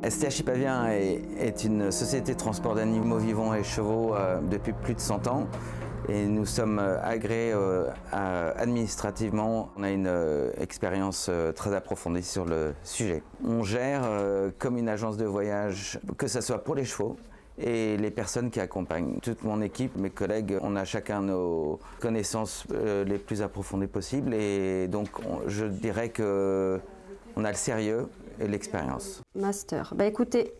STH Hypavien est une société de transport d'animaux vivants et chevaux depuis plus de 100 ans. Et nous sommes agréés administrativement. On a une expérience très approfondie sur le sujet. On gère comme une agence de voyage, que ce soit pour les chevaux et les personnes qui accompagnent. Toute mon équipe, mes collègues, on a chacun nos connaissances les plus approfondies possibles. Et donc je dirais qu'on a le sérieux et l'expérience. Master. Bah écoutez,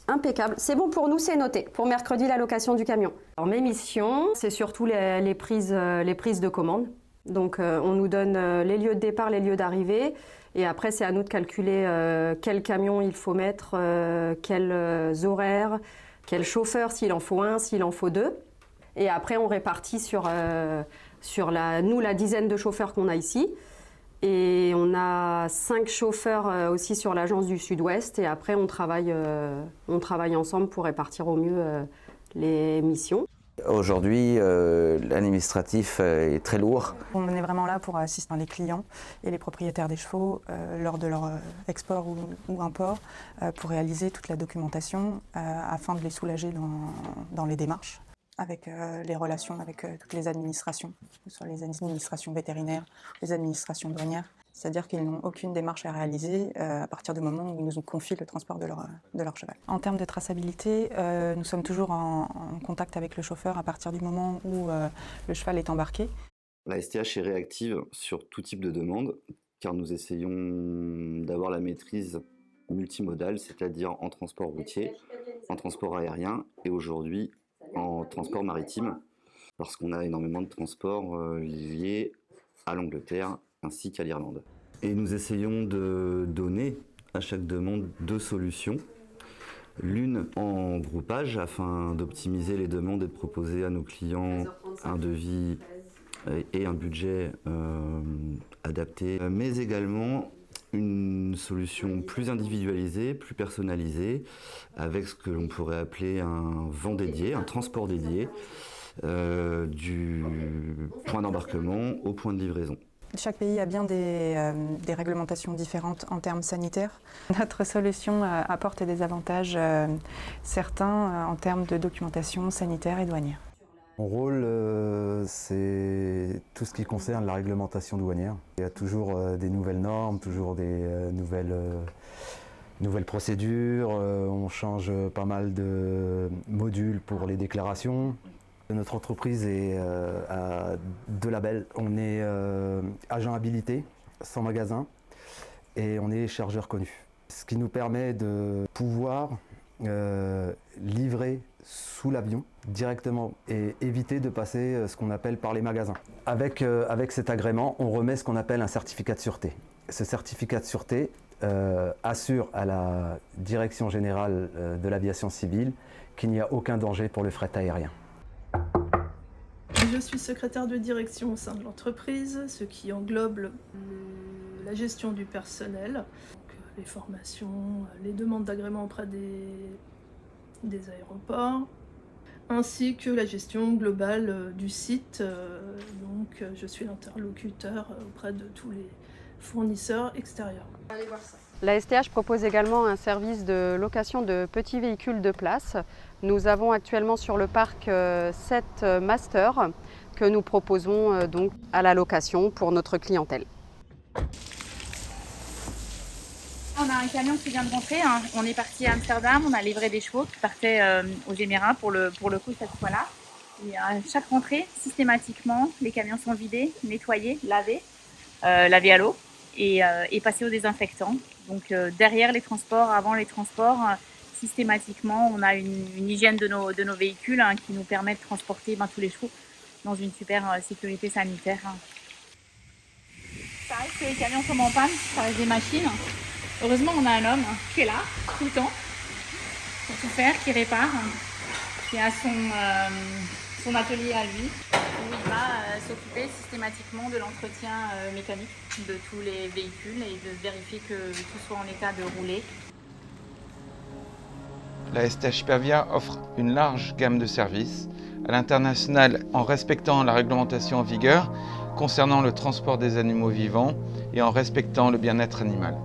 impeccable. C'est bon pour nous, c'est noté. Pour mercredi, la location du camion. Alors mes missions, c'est surtout les prises de commande. Donc on nous donne les lieux de départ, les lieux d'arrivée. Et après, c'est à nous de calculer quel camion il faut mettre, quels horaires, quel chauffeur, s'il en faut un, s'il en faut deux. Et après, on répartit sur la dizaine de chauffeurs qu'on a ici. Et on a 5 chauffeurs aussi sur l'agence du Sud-Ouest. Et après, on travaille ensemble pour répartir au mieux les missions. Aujourd'hui, l'administratif est très lourd. On est vraiment là pour assister les clients et les propriétaires des chevaux lors de leur export ou import pour réaliser toute la documentation afin de les soulager dans les démarches, avec les relations avec toutes les administrations, que ce soit les administrations vétérinaires, les administrations douanières. C'est-à-dire qu'ils n'ont aucune démarche à réaliser à partir du moment où ils nous ont confié le transport de leur cheval. En termes de traçabilité, nous sommes toujours en contact avec le chauffeur à partir du moment où le cheval est embarqué. La STH est réactive sur tout type de demande, car nous essayons d'avoir la maîtrise multimodale, c'est-à-dire en transport routier, en transport aérien et aujourd'hui en transport maritime, parce qu'on a énormément de transports liés à l'Angleterre ainsi qu'à l'Irlande. Et nous essayons de donner à chaque demande 2 solutions. L'une en groupage afin d'optimiser les demandes et de proposer à nos clients un devis et un budget adapté, mais également une solution plus individualisée, plus personnalisée, avec ce que l'on pourrait appeler un vent dédié, un transport dédié, du point d'embarquement au point de livraison. Chaque pays a bien des réglementations différentes en termes sanitaires. Notre solution apporte des avantages certains en termes de documentation sanitaire et douanière. Mon rôle, c'est tout ce qui concerne la réglementation douanière. Il y a toujours des nouvelles normes, toujours des nouvelles procédures. On change pas mal de modules pour les déclarations. Notre entreprise a 2 labels. On est agent habilité, sans magasin, et on est chargeur connu. Ce qui nous permet de pouvoir livrer sous l'avion directement et éviter de passer ce qu'on appelle par les magasins. Avec cet agrément, on remet ce qu'on appelle un certificat de sûreté. Ce certificat de sûreté assure à la Direction générale de l'aviation civile qu'il n'y a aucun danger pour le fret aérien. Je suis secrétaire de direction au sein de l'entreprise, ce qui englobe la gestion du personnel, donc les formations, les demandes d'agrément auprès des aéroports, ainsi que la gestion globale du site. Donc je suis l'interlocuteur auprès de tous les fournisseurs extérieurs. Allez voir ça. La STH propose également un service de location de petits véhicules de place. Nous avons actuellement sur le parc 7 Masters que nous proposons donc à la location pour notre clientèle. On a un camion qui vient de rentrer, hein. On est parti à Amsterdam, on a livré des chevaux qui partaient aux Émirats pour le coup cette fois-là. Et à chaque rentrée, systématiquement, les camions sont vidés, nettoyés, lavés à l'eau et passés au désinfectant. Donc derrière les transports, avant les transports, systématiquement, on a une hygiène de nos véhicules qui nous permet de transporter tous les chevaux dans une super sécurité sanitaire. Ça arrive que les camions tombent en panne, ça reste des machines. Heureusement, on a un homme qui est là, tout le temps, pour tout faire, qui répare, qui a son atelier à lui, où il va s'occuper systématiquement de l'entretien mécanique de tous les véhicules et de vérifier que tout soit en état de rouler. La STH Hypavien offre une large gamme de services à l'international en respectant la réglementation en vigueur concernant le transport des animaux vivants et en respectant le bien-être animal.